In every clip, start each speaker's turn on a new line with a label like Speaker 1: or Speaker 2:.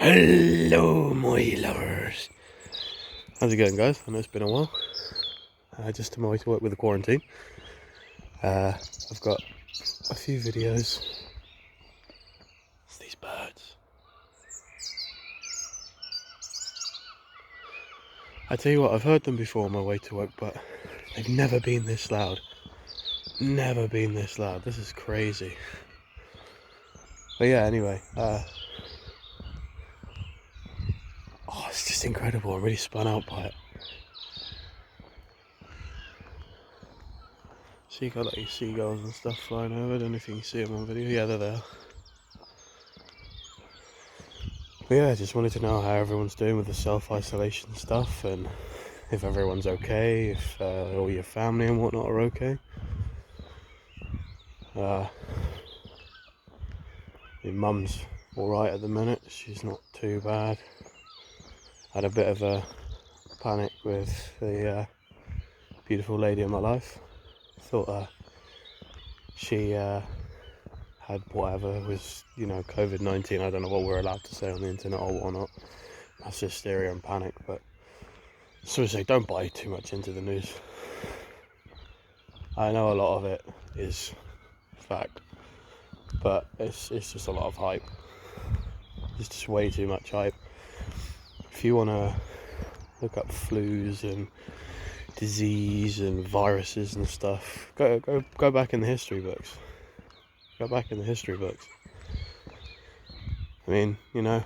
Speaker 1: Hello, my lovers. How's it going, guys? I know it's been a while. Just on my way to work with the quarantine. I've got a few videos. It's these birds. I tell you what, I've heard them before on my way to work, but they've never been this loud. Never been this loud. This is crazy. But yeah, anyway. It's just incredible. I'm really spun out by it. So you got like seagulls and stuff flying over. I don't know if you can see them on video. Yeah, they're there. But yeah, I just wanted to know how everyone's doing with the self-isolation stuff, and if everyone's okay, if all your family and whatnot are okay. My mum's alright at the minute, she's not too bad. Had a bit of a panic with the beautiful lady in my life. Thought she had whatever was, COVID-19. I don't know what we're allowed to say on the internet or whatnot. That's hysteria and panic, but so to say, don't buy too much into the news. I know a lot of it is fact, but it's just a lot of hype. It's just way too much hype. If you want to look up flus and disease and viruses and stuff, go back in the history books. Go back in the history books. I mean, look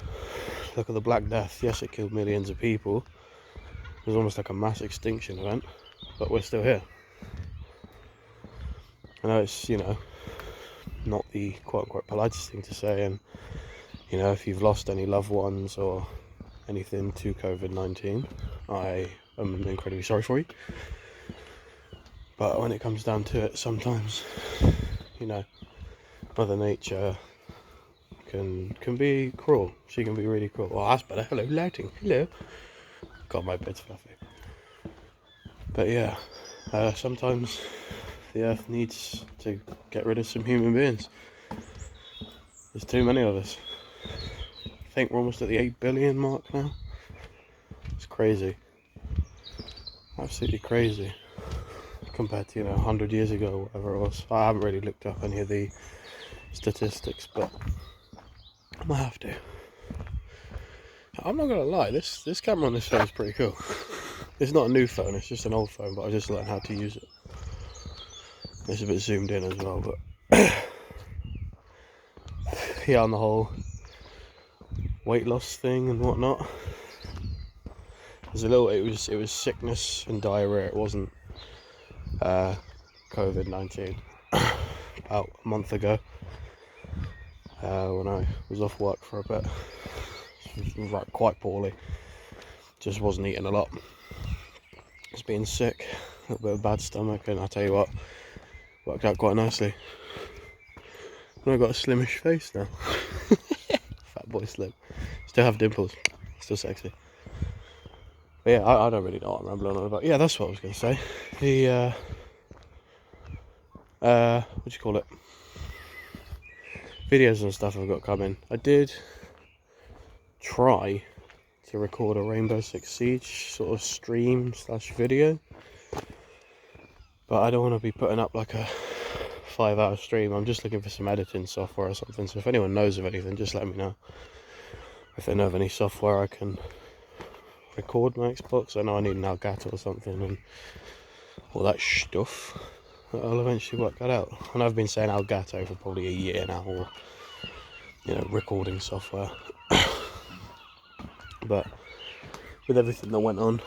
Speaker 1: at the Black Death. Yes, it killed millions of people. It was almost like a mass extinction event, but we're still here. I know it's, not the quote-unquote politest thing to say, and, if you've lost any loved ones or anything to COVID-19, I am incredibly sorry for you. But when it comes down to it, sometimes, Mother Nature can be cruel. She can be really cruel. Oh, that's better. Hello, lighting. Hello. God, my bed's fluffy. But yeah, sometimes the Earth needs to get rid of some human beings. There's too many of us. I think we're almost at the 8 billion mark now. It's crazy. Absolutely crazy. Compared to, 100 years ago, whatever it was. I haven't really looked up any of the statistics, but I might have to. I'm not gonna lie, this camera on this phone is pretty cool. It's not a new phone, it's just an old phone, but I just learned how to use it. It's a bit zoomed in as well, but yeah, on the whole weight loss thing and whatnot. It was sickness and diarrhea. It wasn't COVID-19. About a month ago, when I was off work for a bit, like quite poorly. Just wasn't eating a lot. Just being sick, a little bit of bad stomach, and I tell you what, worked out quite nicely. And I've got a slimish face now. Fat boy slim. Still have dimples. Still sexy. But yeah, I don't really know what I'm rambling on about. Yeah, that's what I was going to say. The, what do you call it? Videos and stuff I've got coming. I did try to record a Rainbow Six Siege sort of stream / video. But I don't want to be putting up like a 5-hour stream. I'm just looking for some editing software or something. So if anyone knows of anything, just let me know. If they know of any software I can record my Xbox. I know I need an Elgato or something and all that stuff. I'll eventually work that out. And I've been saying Elgato for probably a year now, or recording software. But with everything that went on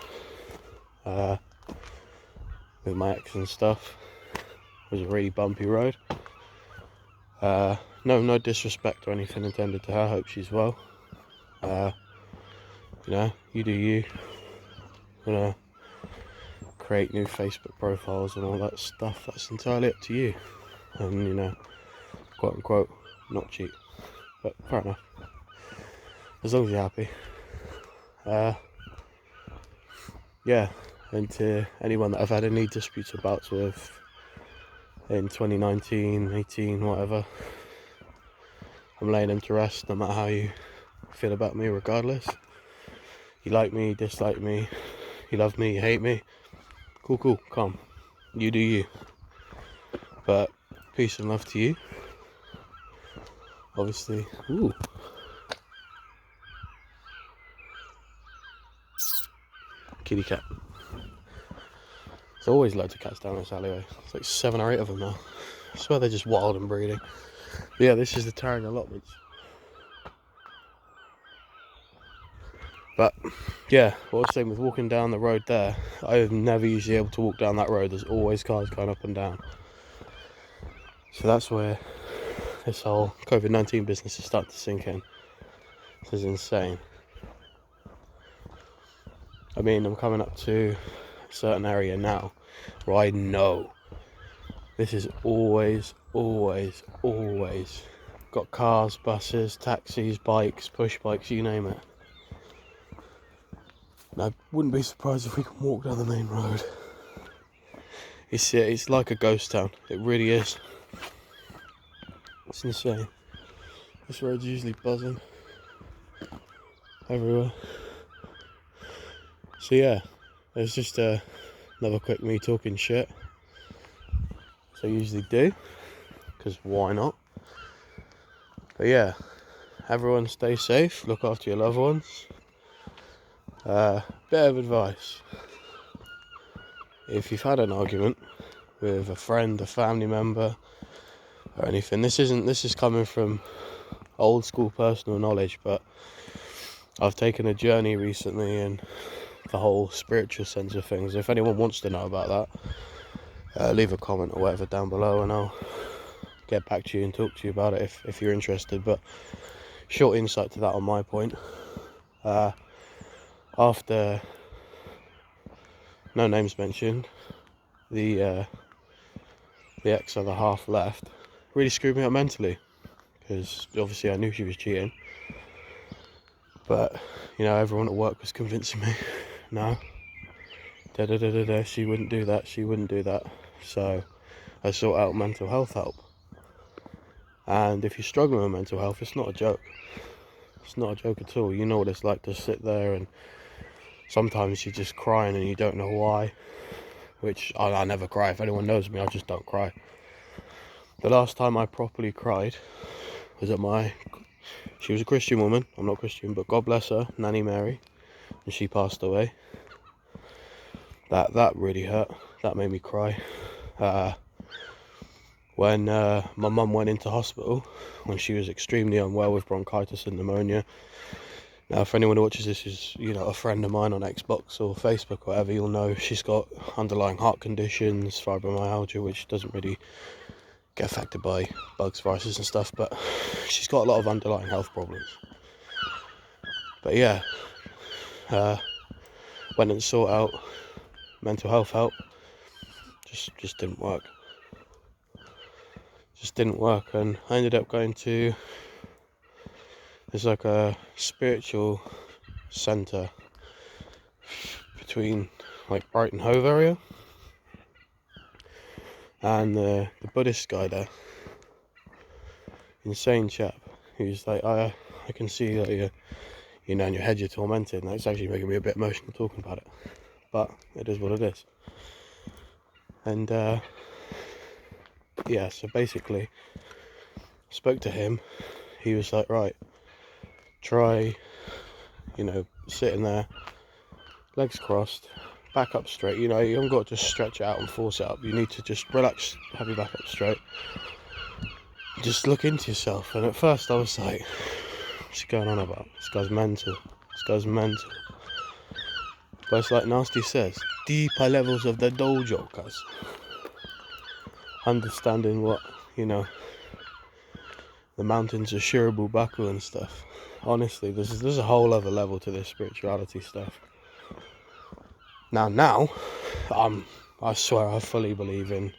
Speaker 1: with my ex and stuff, it was a really bumpy road. No disrespect or anything intended to her. I hope she's well. You do you. Create new Facebook profiles and all that stuff. That's entirely up to you. And quote unquote, not cheat. But fair enough. As long as you're happy. Yeah. And to anyone that I've had any disputes or bouts with in 2019, 18, whatever, I'm laying them to rest, no matter how you feel about me regardless. You like me, dislike me, you love me, you hate me. Cool, calm. You do you. But peace and love to you. Obviously, ooh. Kitty cat. There's always loads of cats down this alleyway. It's like 7 or 8 of them now. I swear they're just wild and breeding. But yeah, this is the Tarring allotments. But yeah, what I was saying with walking down the road there, I've never usually able to walk down that road. There's always cars going up and down. So that's where this whole COVID-19 business is starting to sink in. This is insane. I mean, I'm coming up to a certain area now where I know this is always got cars, buses, taxis, bikes, push bikes, you name it. And I wouldn't be surprised if we can walk down the main road. It's like a ghost town. It really is. It's insane. This road's usually buzzing everywhere. So yeah, there's just another quick me talking shit. So I usually do, because why not? But yeah, everyone stay safe, look after your loved ones. Bit of advice. If you've had an argument with a friend, a family member, or anything, this is coming from old school personal knowledge, but I've taken a journey recently in the whole spiritual sense of things. If anyone wants to know about that, leave a comment or whatever down below and I'll get back to you and talk to you about it if you're interested. But short insight to that on my point. After no names mentioned, the ex-other half left, really screwed me up mentally, because obviously I knew she was cheating, but you know, everyone at work was convincing me no, she wouldn't do that. So I sought out mental health help, and if you're struggling with mental health, it's not a joke. It's not a joke at all. You know what it's like to sit there and sometimes you're just crying and you don't know why, which I never cry. If anyone knows me, I just don't cry. The last time I properly cried was she was a Christian woman, I'm not Christian, but God bless her, Nanny Mary, and she passed away. That really hurt, that made me cry. When my mum went into hospital, when she was extremely unwell with bronchitis and pneumonia. Now, for anyone who watches this is, you know, a friend of mine on Xbox or Facebook or whatever, you'll know she's got underlying heart conditions, fibromyalgia, which doesn't really get affected by bugs, viruses and stuff, but she's got a lot of underlying health problems. But yeah, went and sought out mental health help. Just didn't work. And I ended up going to, there's like a spiritual centre between like Brighton Hove area, and the Buddhist guy there, insane chap, who's like, I can see that you know, in your head you're tormented, and it's actually making me a bit emotional talking about it, but it is what it is. And yeah, so basically I spoke to him. He was like, right, try, you know, sitting there, legs crossed, back up straight. You know, you haven't got to just stretch it out and force it up. You need to just relax, have your back up straight. Just look into yourself. And at first I was like, what's he going on about? This guy's mental. But it's like Nasty says, deeper levels of the dojo, cuz. Understanding what, you know, the mountains of Shirabubaku and stuff. Honestly, there's a whole other level to this spirituality stuff. Now, I swear I fully believe in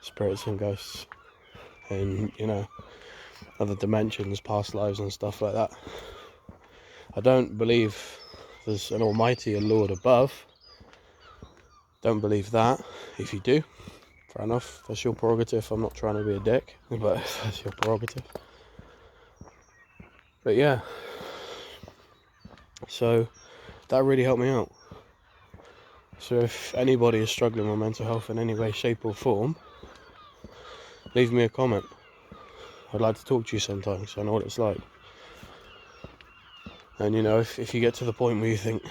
Speaker 1: spirits and ghosts, and you know, other dimensions, past lives and stuff like that. I don't believe there's an almighty, a Lord above. Don't believe that. If you do, fair enough, that's your prerogative. I'm not trying to be a dick, but that's your prerogative. But yeah, So that really helped me out. So if anybody is struggling with mental health in any way, shape or form, leave me a comment. I'd like to talk to you sometimes. I know what it's like. And you know, if you get to the point where you think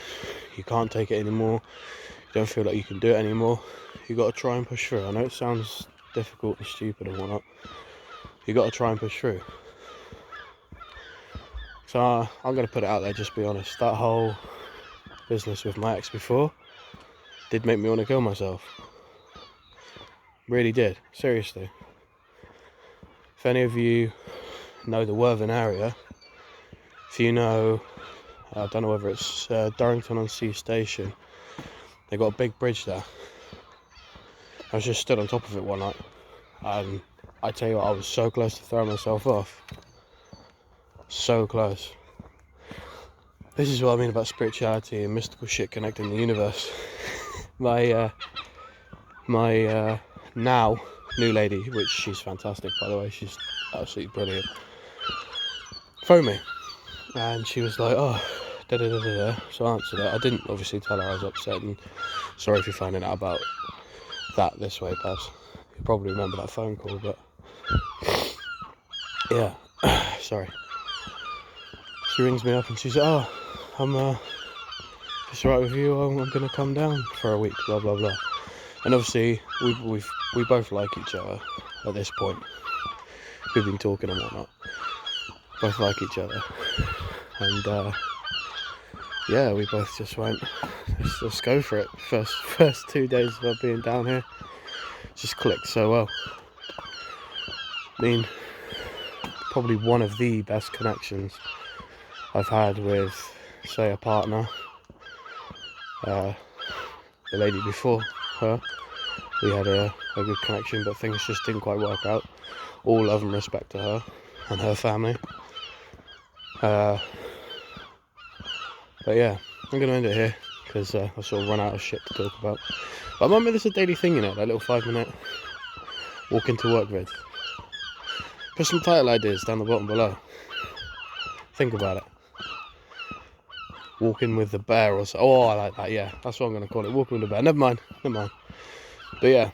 Speaker 1: you can't take it anymore, you don't feel like you can do it anymore, you got to try and push through. I know it sounds difficult and stupid and whatnot. You got to try and push through. So I'm going to put it out there, just be honest. That whole business with my ex before did make me want to kill myself. Really did, seriously. If any of you know the Worthing area, if you know, I don't know whether it's Durrington-on-Sea Station, they got a big bridge there. I was just stood on top of it one night, and I tell you what, I was so close to throwing myself off. So close. This is what I mean about spirituality and mystical shit connecting the universe. My now new lady, which she's fantastic by the way, she's absolutely brilliant, phoned me and she was like, oh, da da da da da. So I answered it. I didn't obviously tell her I was upset, and sorry if you're finding out about that this way, Paz. You probably remember that phone call, but yeah, sorry. She rings me up and she said, oh, if it's alright with you, I'm going to come down for a week, blah blah blah. And obviously we both like each other at this point. We've been talking and whatnot. Both like each other, and yeah, we both just went, let's go for it. First 2 days of being down here, just clicked so well. I mean, probably one of the best connections I've had with, say, a partner. The lady before her, we had a good connection, but things just didn't quite work out. All love and respect to her and her family. But yeah, I'm going to end it here because I've sort of run out of shit to talk about. But I might make this a daily thing, you know, that little 5-minute walk into work vid. Put some title ideas down the bottom below. Think about it. Walking with the bear or so. Oh, I like that, yeah. That's what I'm going to call it. Walking with the bear. Never mind. But yeah,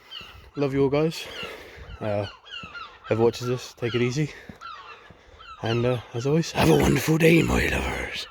Speaker 1: love you all, guys. Whoever watches this, take it easy. And as always, have a wonderful day, my lovers.